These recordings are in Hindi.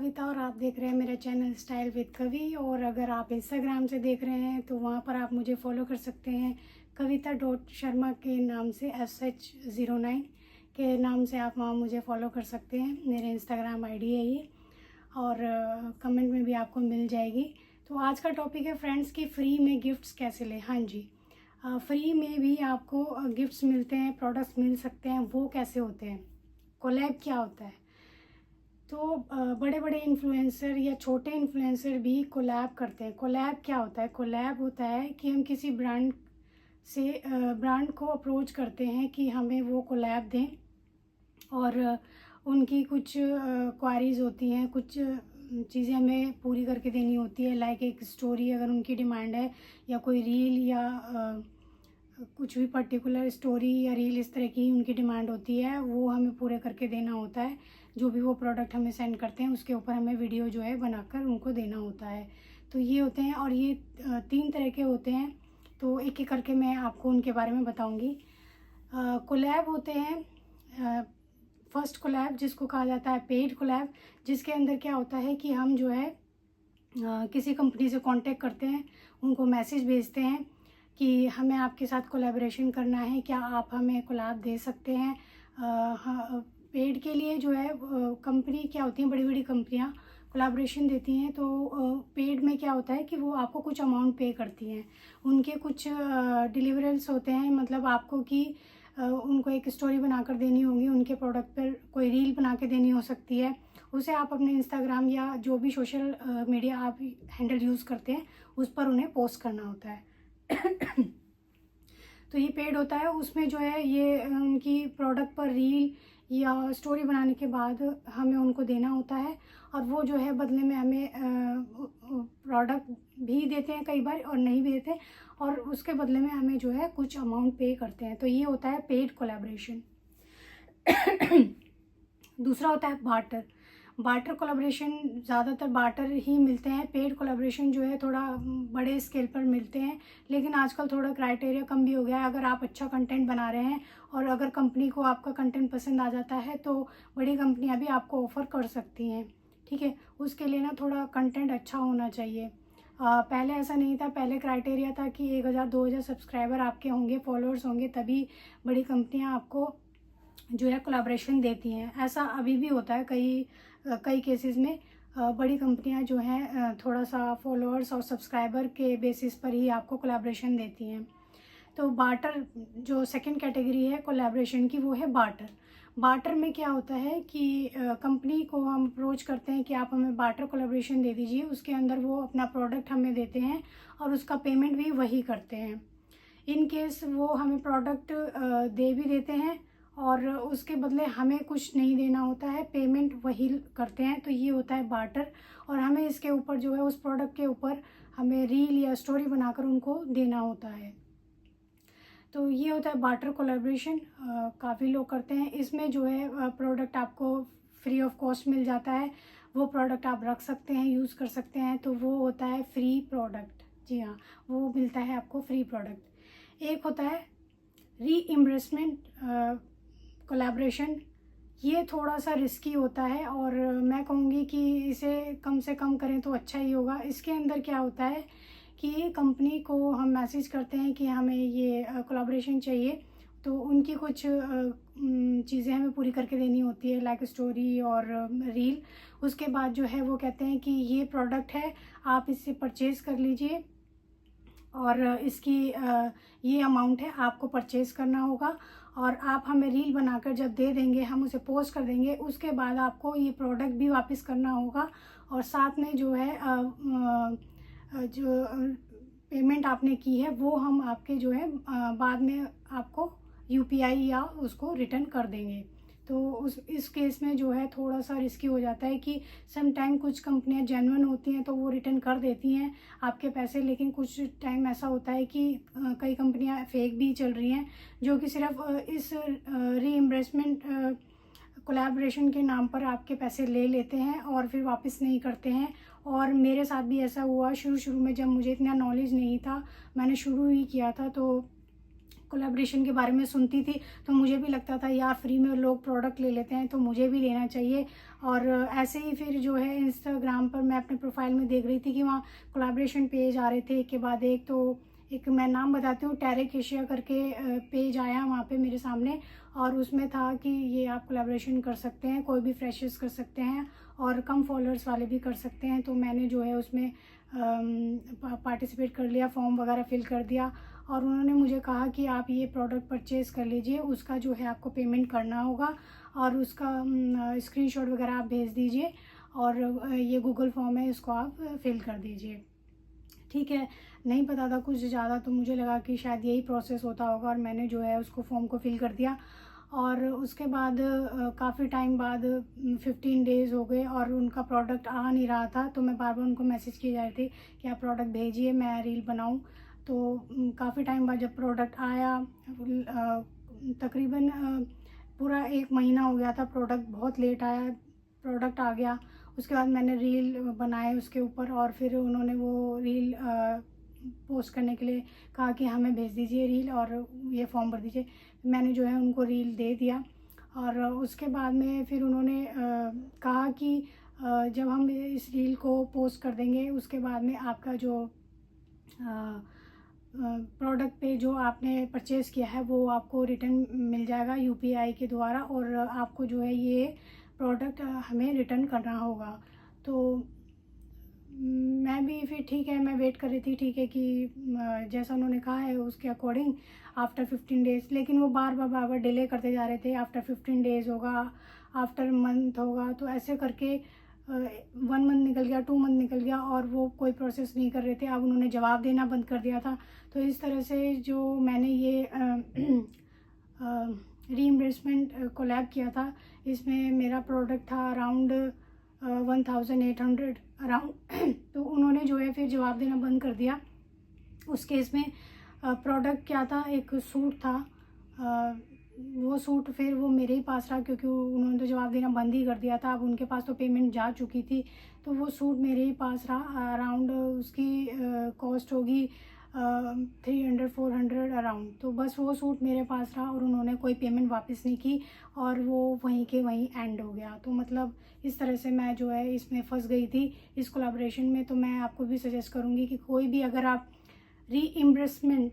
कविता और आप देख रहे हैं मेरा चैनल स्टाइल विद कवि। और अगर आप इंस्टाग्राम से देख रहे हैं तो वहाँ पर आप मुझे फॉलो कर सकते हैं कविता.शर्मा के नाम से, SH09 के नाम से आप वहाँ मुझे फॉलो कर सकते हैं। मेरे इंस्टाग्राम आईडी है ये, और कमेंट में भी आपको मिल जाएगी। तो आज का टॉपिक है फ्रेंड्स की फ्री में गिफ्ट्स कैसे लें। हाँ जी, फ्री में भी आपको गिफ्ट्स मिलते हैं, प्रोडक्ट्स मिल सकते हैं। वो कैसे होते हैं, कोलैब क्या होता है। तो बड़े बड़े इन्फ्लुएंसर या छोटे इन्फ्लुएंसर भी कोलैब करते हैं। कोलैब क्या होता है? कोलैब होता है कि हम किसी ब्रांड को अप्रोच करते हैं कि हमें वो कोलैब दें, और उनकी कुछ क्वारीज होती हैं, कुछ चीज़ें हमें पूरी करके देनी होती है। लाइक एक स्टोरी अगर उनकी डिमांड है, या कोई रील, या कुछ भी पर्टिकुलर स्टोरी या रील इस तरह की उनकी डिमांड होती है, वो हमें पूरे करके देना होता है। जो भी वो प्रोडक्ट हमें सेंड करते हैं उसके ऊपर हमें वीडियो जो है बनाकर उनको देना होता है। तो ये होते हैं, और ये 3 तरह के होते हैं। तो एक एक करके मैं आपको उनके बारे में बताऊंगी। कोलैब होते हैं, फर्स्ट कोलैब जिसको कहा जाता है पेड कोलैब, जिसके अंदर क्या होता है कि हम जो है किसी कंपनी से कांटेक्ट करते हैं, उनको मैसेज भेजते हैं कि हमें आपके साथ कोलैबोरेशन करना है, क्या आप हमें कोलैब दे सकते हैं। हाँ, पेड के लिए जो है कंपनी क्या होती हैं, बड़ी बड़ी कंपनियां कोलैबोरेशन देती हैं। तो पेड में क्या होता है कि वो आपको कुछ अमाउंट पे करती हैं। उनके कुछ डिलीवरेबल्स होते हैं, मतलब आपको कि उनको एक स्टोरी बनाकर देनी होगी, उनके प्रोडक्ट पर कोई रील बना के देनी हो सकती है। उसे आप अपने इंस्टाग्राम या जो भी सोशल मीडिया आप हैंडल यूज़ करते हैं उस पर उन्हें पोस्ट करना होता है। तो ये पेड होता है। उसमें जो है ये उनकी प्रोडक्ट पर रील या स्टोरी बनाने के बाद हमें उनको देना होता है, और वो जो है बदले में हमें प्रोडक्ट भी देते हैं कई बार, और नहीं भी देते, और उसके बदले में हमें जो है कुछ अमाउंट पे करते हैं। तो ये होता है पेड कोलैबोरेशन। दूसरा होता है बार्टर कोलैबोरेशन। ज़्यादातर बार्टर ही मिलते हैं। पेड कोलैबोरेशन जो है थोड़ा बड़े स्केल पर मिलते हैं, लेकिन आजकल थोड़ा क्राइटेरिया कम भी हो गया है। अगर आप अच्छा कंटेंट बना रहे हैं और अगर कंपनी को आपका कंटेंट पसंद आ जाता है तो बड़ी कंपनियां भी आपको ऑफ़र कर सकती हैं। ठीक है, उसके लिए ना थोड़ा कंटेंट अच्छा होना चाहिए। पहले ऐसा नहीं था। पहले क्राइटेरिया था कि 1000-2000 सब्सक्राइबर आपके होंगे, फॉलोअर्स होंगे, तभी बड़ी कंपनियाँ आपको जो है कोलैबोरेशन देती हैं। ऐसा अभी भी होता है कई केसेस में। बड़ी कंपनियां जो हैं थोड़ा सा फॉलोअर्स और सब्सक्राइबर के बेसिस पर ही आपको कोलैबोरेशन देती हैं। तो बार्टर जो सेकंड कैटेगरी है कोलैबोरेशन की, वो है बार्टर में क्या होता है कि कंपनी को हम अप्रोच करते हैं कि आप हमें बार्टर कोलैबोरेशन दे दीजिए। उसके अंदर वो अपना प्रोडक्ट हमें देते हैं और उसका पेमेंट भी वही करते हैं। इन केस वो हमें प्रोडक्ट दे भी देते हैं और उसके बदले हमें कुछ नहीं देना होता है, पेमेंट वही करते हैं। तो ये होता है बार्टर, और हमें इसके ऊपर जो है उस प्रोडक्ट के ऊपर हमें रील या स्टोरी बनाकर उनको देना होता है। तो ये होता है बार्टर कोलैबोरेशन। काफ़ी लोग करते हैं। इसमें जो है प्रोडक्ट आपको फ्री ऑफ कॉस्ट मिल जाता है। वो प्रोडक्ट आप रख सकते हैं, यूज़ कर सकते हैं। तो वो होता है फ्री प्रोडक्ट। जी हाँ, वो मिलता है आपको फ्री प्रोडक्ट। एक होता है रीइम्बर्समेंट कोलैबोरेशन। ये थोड़ा सा रिस्की होता है, और मैं कहूँगी कि इसे कम से कम करें तो अच्छा ही होगा। इसके अंदर क्या होता है कि कंपनी को हम मैसेज करते हैं कि हमें ये कोलैबोरेशन चाहिए, तो उनकी कुछ चीज़ें हमें पूरी करके देनी होती है, लाइक स्टोरी और रील। उसके बाद जो है वो कहते हैं कि ये प्रोडक्ट है, आप इससे परचेज़ कर लीजिए, और इसकी ये अमाउंट है, आपको परचेज़ करना होगा, और आप हमें रील बनाकर जब दे देंगे, हम उसे पोस्ट कर देंगे। उसके बाद आपको ये प्रोडक्ट भी वापस करना होगा, और साथ में जो है जो पेमेंट आपने की है वो हम आपके जो है बाद में आपको UPI या उसको रिटर्न कर देंगे। तो इस केस में जो है थोड़ा सा रिस्की हो जाता है कि सम टाइम कुछ कंपनियां जेन्युइन होती हैं तो वो रिटर्न कर देती हैं आपके पैसे, लेकिन कुछ टाइम ऐसा होता है कि कई कंपनियां फेक भी चल रही हैं, जो कि सिर्फ इस रीइम्बर्समेंट कोलैबोरेशन के नाम पर आपके पैसे ले लेते हैं और फिर वापस नहीं करते हैं। और मेरे साथ भी ऐसा हुआ। शुरू में जब मुझे इतना नॉलेज नहीं था, मैंने शुरू ही किया था, तो कोलैबोरेशन के बारे में सुनती थी तो मुझे भी लगता था यार फ्री में लोग प्रोडक्ट ले लेते हैं तो मुझे भी लेना चाहिए। और ऐसे ही फिर जो है इंस्टाग्राम पर मैं अपने प्रोफाइल में देख रही थी कि वहाँ कोलैबोरेशन पेज आ रहे थे एक के बाद एक। तो एक मैं नाम बताती हूँ, टैरेक एशिया करके पेज आया वहाँ पे मेरे सामने, और उसमें था कि ये आप कोलैबोरेशन कर सकते हैं, कोई भी फ्रेशर्स कर सकते हैं और कम फॉलोअर्स वाले भी कर सकते हैं। तो मैंने जो है उसमें पार्टिसिपेट कर लिया, फॉर्म वगैरह फिल कर दिया और उन्होंने मुझे कहा कि आप ये प्रोडक्ट परचेज़ कर लीजिए, उसका जो है आपको पेमेंट करना होगा और उसका स्क्रीनशॉट वगैरह आप भेज दीजिए और ये गूगल फॉर्म है, इसको आप फिल कर दीजिए। ठीक है, नहीं पता था कुछ ज़्यादा, तो मुझे लगा कि शायद यही प्रोसेस होता होगा और मैंने जो है उसको फॉर्म को फिल कर दिया। और उसके बाद काफ़ी टाइम बाद 15 डेज़ हो गए और उनका प्रोडक्ट आ नहीं रहा था। तो मैं बार बार उनको मैसेज किए जा रहे थे कि आप प्रोडक्ट भेजिए, मैं रील बनाऊं। तो काफ़ी टाइम बाद जब प्रोडक्ट आया, तकरीबन पूरा 1 महीना हो गया था, प्रोडक्ट बहुत लेट आया, प्रोडक्ट आ गया। उसके बाद मैंने रील बनाए उसके ऊपर और फिर उन्होंने वो रील पोस्ट करने के लिए कहा कि हमें भेज दीजिए रील और ये फॉर्म भर दीजिए। मैंने जो है उनको रील दे दिया और उसके बाद में फिर उन्होंने कहा कि जब हम इस रील को पोस्ट कर देंगे उसके बाद में आपका जो प्रोडक्ट पे जो आपने परचेज़ किया है वो आपको रिटर्न मिल जाएगा यूपीआई के द्वारा और आपको जो है ये प्रोडक्ट हमें रिटर्न करना होगा। तो मैं भी फिर ठीक है, मैं वेट कर रही थी, ठीक है कि जैसा उन्होंने कहा है उसके अकॉर्डिंग आफ्टर 15 डेज़, लेकिन वो बार बार डिले करते जा रहे थे। आफ्टर 15 डेज़ होगा, आफ्टर मंथ होगा, तो ऐसे करके 1 मंथ निकल गया, 2 मंथ निकल गया और वो कोई प्रोसेस नहीं कर रहे थे। अब उन्होंने जवाब देना बंद कर दिया था। तो इस तरह से जो मैंने ये रीइंबर्समेंट कोलैब किया था, इसमें मेरा प्रोडक्ट था अराउंड 1800 अराउंड। तो उन्होंने जो है फिर जवाब देना बंद कर दिया। उस केस में प्रोडक्ट क्या था, एक सूट था। वो सूट फिर वो मेरे ही पास रहा क्योंकि उन्होंने तो जवाब देना बंद ही कर दिया था। अब उनके पास तो पेमेंट जा चुकी थी, तो वो सूट मेरे ही पास रहा। अराउंड उसकी कॉस्ट होगी 300-400 अराउंड। तो बस वो सूट मेरे पास रहा और उन्होंने कोई पेमेंट वापस नहीं की और वो वहीं के वहीं एंड हो गया। तो मतलब इस तरह से मैं जो है इसमें फंस गई थी इस कोलैबोरेशन में। तो मैं आपको भी सजेस्ट करूँगी कि कोई भी अगर आप रीइंबर्समेंट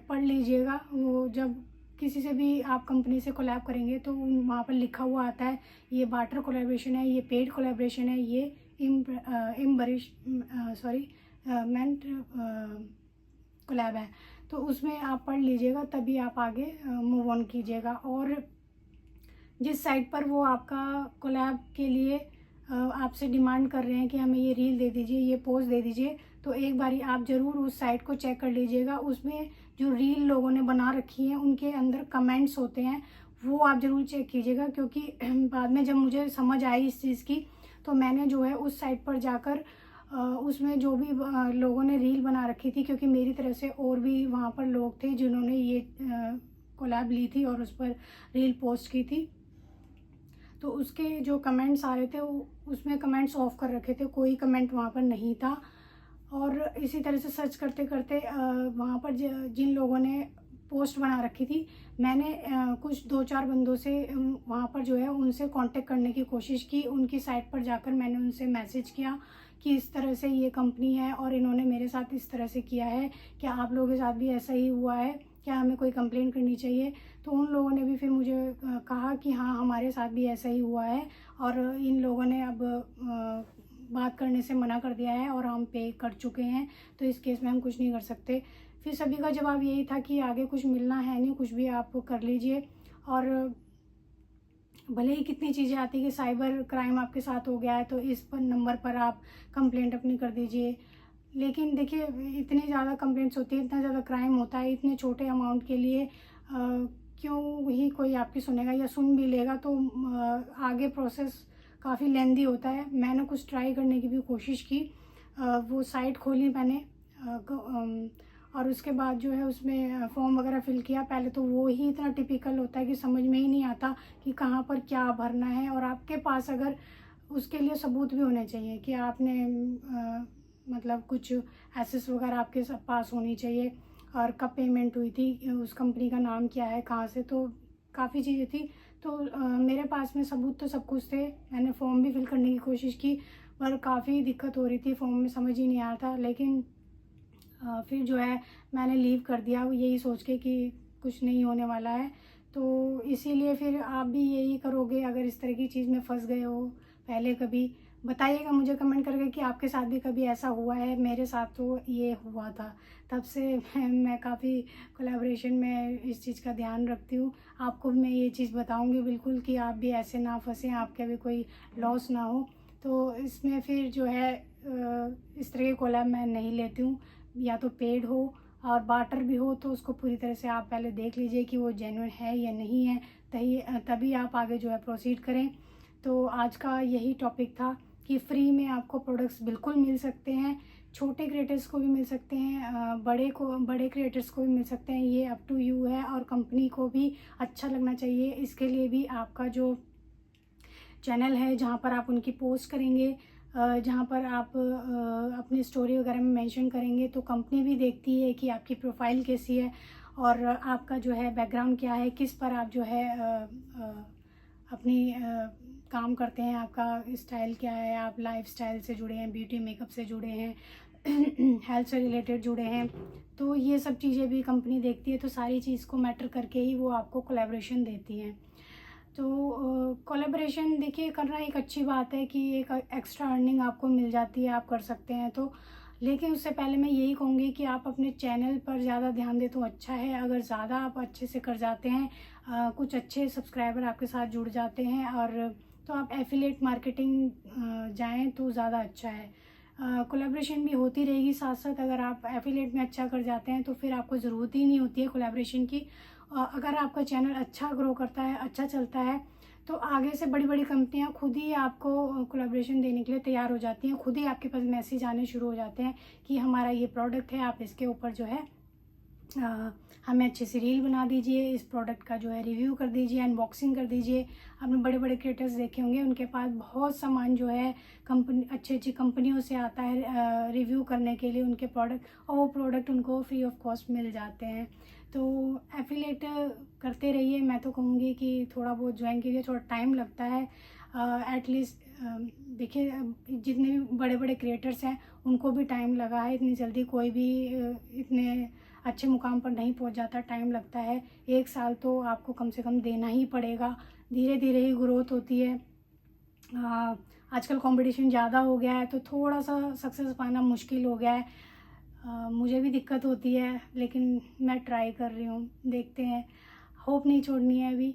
पढ़ लीजिएगा, वो जब किसी से भी आप कंपनी से कोलैब करेंगे तो वहाँ पर लिखा हुआ आता है ये बार्टर कोलैबोरेशन है, ये पेड कोलैबोरेशन है, ये मेंट कोलैब है। तो उसमें आप पढ़ लीजिएगा, तभी आप आगे मूव ऑन कीजिएगा। और जिस साइट पर वो आपका कोलैब के लिए आपसे डिमांड कर रहे हैं कि हमें ये रील दे दीजिए, ये पोस्ट दे दीजिए, तो एक बारी आप ज़रूर उस साइट को चेक कर लीजिएगा। उसमें जो रील लोगों ने बना रखी है उनके अंदर कमेंट्स होते हैं, वो आप ज़रूर चेक कीजिएगा। क्योंकि बाद में जब मुझे समझ आई इस चीज़ की, तो मैंने जो है उस साइट पर जाकर उसमें जो भी लोगों ने रील बना रखी थी, क्योंकि मेरी तरह से और भी वहाँ पर लोग थे जिन्होंने ये कोलैब ली थी और उस पर रील पोस्ट की थी, तो उसके जो कमेंट्स आ रहे थे उसमें कमेंट्स ऑफ कर रखे थे, कोई कमेंट वहाँ पर नहीं था। और इसी तरह से सर्च करते करते वहाँ पर जिन लोगों ने पोस्ट बना रखी थी, मैंने कुछ 2-4 बंदों से वहाँ पर जो है उनसे कांटेक्ट करने की कोशिश की। उनकी साइट पर जाकर मैंने उनसे मैसेज किया कि इस तरह से ये कंपनी है और इन्होंने मेरे साथ इस तरह से किया है, क्या आप लोगों के साथ भी ऐसा ही हुआ है, क्या हमें कोई कंप्लेंट करनी चाहिए। तो उन लोगों ने भी फिर मुझे कहा कि हाँ हमारे साथ भी ऐसा ही हुआ है और इन लोगों ने अब बात करने से मना कर दिया है और हम पे कर चुके हैं, तो इस केस में हम कुछ नहीं कर सकते। फिर सभी का जवाब यही था कि आगे कुछ मिलना है नहीं, कुछ भी आप कर लीजिए। और भले ही कितनी चीज़ें आती है कि साइबर क्राइम आपके साथ हो गया है तो इस पर नंबर पर आप कंप्लेंट अपनी कर दीजिए, लेकिन देखिए इतनी ज़्यादा कंप्लेंट्स होती है, इतना ज़्यादा क्राइम होता है, इतने छोटे अमाउंट के लिए क्यों ही कोई आपकी सुनेगा, या सुन भी लेगा तो आगे प्रोसेस काफ़ी लेंदी होता है। मैंने कुछ ट्राई करने की भी कोशिश की, वो साइट खोली मैंने और उसके बाद जो है उसमें फॉर्म वगैरह फिल किया। पहले तो वो ही इतना टिपिकल होता है कि समझ में ही नहीं आता कि कहाँ पर क्या भरना है, और आपके पास अगर उसके लिए सबूत भी होने चाहिए कि आपने मतलब कुछ एसेस वगैरह आपके पास होनी चाहिए। और कब पेमेंट हुई थी, उस कंपनी का नाम क्या है, कहाँ से, तो काफ़ी चीज़ें थी। तो मेरे पास में सबूत तो सब कुछ थे। मैंने फॉर्म भी फिल करने की कोशिश की पर काफ़ी दिक्कत हो रही थी, फॉर्म में समझ ही नहीं आ रहा था। लेकिन फिर जो है मैंने लीव कर दिया यही सोच के कि कुछ नहीं होने वाला है। तो इसीलिए फिर आप भी यही करोगे अगर इस तरह की चीज़ में फंस गए हो पहले कभी, बताइएगा मुझे कमेंट करके कि आपके साथ भी कभी ऐसा हुआ है। मेरे साथ तो ये हुआ था, तब से मैं काफ़ी कोलैबोरेशन में इस चीज़ का ध्यान रखती हूँ। आपको भी मैं ये चीज़ बताऊँगी बिल्कुल कि आप भी ऐसे ना फंसें, आपके भी कोई लॉस ना हो। तो इसमें फिर जो है इस तरह के कोलैब मैं नहीं लेती हूँ। या तो पेड हो और बार्टर भी हो तो उसको पूरी तरह से आप पहले देख लीजिए कि वो जेन्युइन है या नहीं है, तभी आप आगे जो है प्रोसीड करें। तो आज का यही टॉपिक था कि फ्री में आपको प्रोडक्ट्स बिल्कुल मिल सकते हैं, छोटे क्रिएटर्स को भी मिल सकते हैं, बड़े क्रिएटर्स को भी मिल सकते हैं। ये अप टू यू है और कंपनी को भी अच्छा लगना चाहिए। इसके लिए भी आपका जो चैनल है जहाँ पर आप उनकी पोस्ट करेंगे, जहाँ पर आप अपनी स्टोरी वगैरह में मेंशन करेंगे तो कंपनी भी देखती है कि आपकी प्रोफाइल कैसी है और आपका जो है बैकग्राउंड क्या है, किस पर आप जो है अपनी काम करते हैं, आपका स्टाइल क्या है, आप लाइफ स्टाइल से जुड़े हैं, ब्यूटी मेकअप से जुड़े हैं, हेल्थ से रिलेटेड जुड़े हैं। तो ये सब चीज़ें भी कंपनी देखती है। तो सारी चीज़ को मैटर करके ही वो आपको कोलैबोरेशन देती हैं। तो कोलैबोरेशन देखिए करना एक अच्छी बात है कि एक एक्स्ट्रा अर्निंग आपको मिल जाती है, आप कर सकते हैं तो। लेकिन उससे पहले मैं यही कहूँगी कि आप अपने चैनल पर ज़्यादा ध्यान दें तो अच्छा है। अगर ज़्यादा आप अच्छे से कर जाते हैं, कुछ अच्छे सब्सक्राइबर आपके साथ जुड़ जाते हैं और तो आप एफिलिएट मार्केटिंग जाएँ तो ज़्यादा अच्छा है। कोलैबोरेशन भी होती रहेगी साथ साथ। अगर आप एफिलिएट में अच्छा कर जाते हैं तो फिर आपको ज़रूरत ही नहीं होती है कोलैबोरेशन की। अगर आपका चैनल अच्छा ग्रो करता है, अच्छा चलता है, तो आगे से बड़ी बड़ी कंपनियां खुद ही आपको कोलैबोरेशन देने के लिए तैयार हो जाती हैं। खुद ही आपके पास मैसेज आने शुरू हो जाते हैं कि हमारा ये प्रोडक्ट है, आप इसके ऊपर जो है हमें अच्छी सी रील बना दीजिए, इस प्रोडक्ट का जो है रिव्यू कर दीजिए, अनबॉक्सिंग कर दीजिए। आपने बड़े बड़े क्रिएटर्स देखे होंगे, उनके पास बहुत सामान जो है कंपनी अच्छी कंपनियों से आता है रिव्यू करने के लिए उनके प्रोडक्ट, और वो प्रोडक्ट उनको फ्री ऑफ कॉस्ट मिल जाते हैं। तो एफिलिएट करते रहिए। मैं तो कहूँगी कि थोड़ा बहुत ज्वाइन कीजिए, थोड़ा टाइम लगता है एटलीस्ट। देखिए जितने भी बड़े बड़े क्रिएटर्स हैं उनको भी टाइम लगा है, इतनी जल्दी कोई भी इतने अच्छे मुकाम पर नहीं पहुंच जाता, टाइम लगता है। 1 साल तो आपको कम से कम देना ही पड़ेगा, धीरे धीरे ही ग्रोथ होती है। आजकल कंपटीशन ज़्यादा हो गया है तो थोड़ा सा सक्सेस पाना मुश्किल हो गया है। मुझे भी दिक्कत होती है लेकिन मैं ट्राई कर रही हूँ, देखते हैं। होप नहीं छोड़नी है अभी,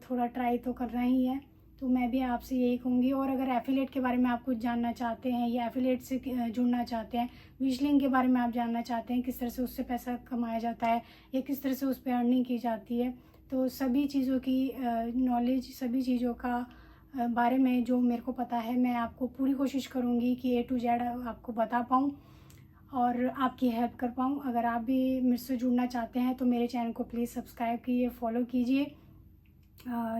थोड़ा ट्राई तो करना ही है। तो मैं भी आपसे यही कहूँगी। और अगर एफिलिएट के बारे में आप कुछ जानना चाहते हैं या एफिलिएट से जुड़ना चाहते हैं, विशलिंग के बारे में आप जानना चाहते हैं, किस तरह से उससे पैसा कमाया जाता है या किस तरह से उस पर अर्निंग की जाती है, तो सभी चीज़ों की नॉलेज, सभी चीज़ों का बारे में जो मेरे को पता है, मैं आपको पूरी कोशिश करूँगी कि A to Z आपको बता पाऊँ और आपकी हेल्प कर पाऊँ। अगर आप भी मेरे से जुड़ना चाहते हैं तो मेरे चैनल को प्लीज़ सब्सक्राइब कीजिए, फॉलो कीजिए।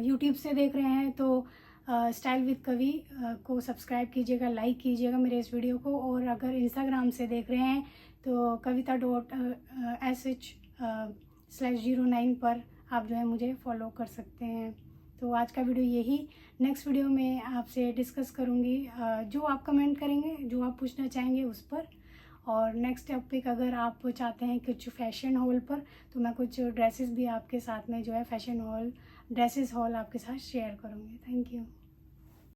यूट्यूब से देख रहे हैं तो स्टाइल विद कवि को सब्सक्राइब कीजिएगा, लाइक कीजिएगा मेरे इस वीडियो को। और अगर इंस्टाग्राम से देख रहे हैं तो kavita.sh/09 पर आप जो है मुझे फॉलो कर सकते हैं। तो आज का वीडियो यही। नेक्स्ट वीडियो में आपसे डिस्कस करूँगी जो आप कमेंट करेंगे, जो आप पूछना चाहेंगे उस पर। और नेक्स्ट टॉपिक अगर आप चाहते हैं कुछ फैशन हॉल पर, तो मैं कुछ ड्रेसेस भी आपके साथ में जो है फैशन हॉल ड्रेसेस हॉल आपके साथ शेयर करूँगी। Thank you.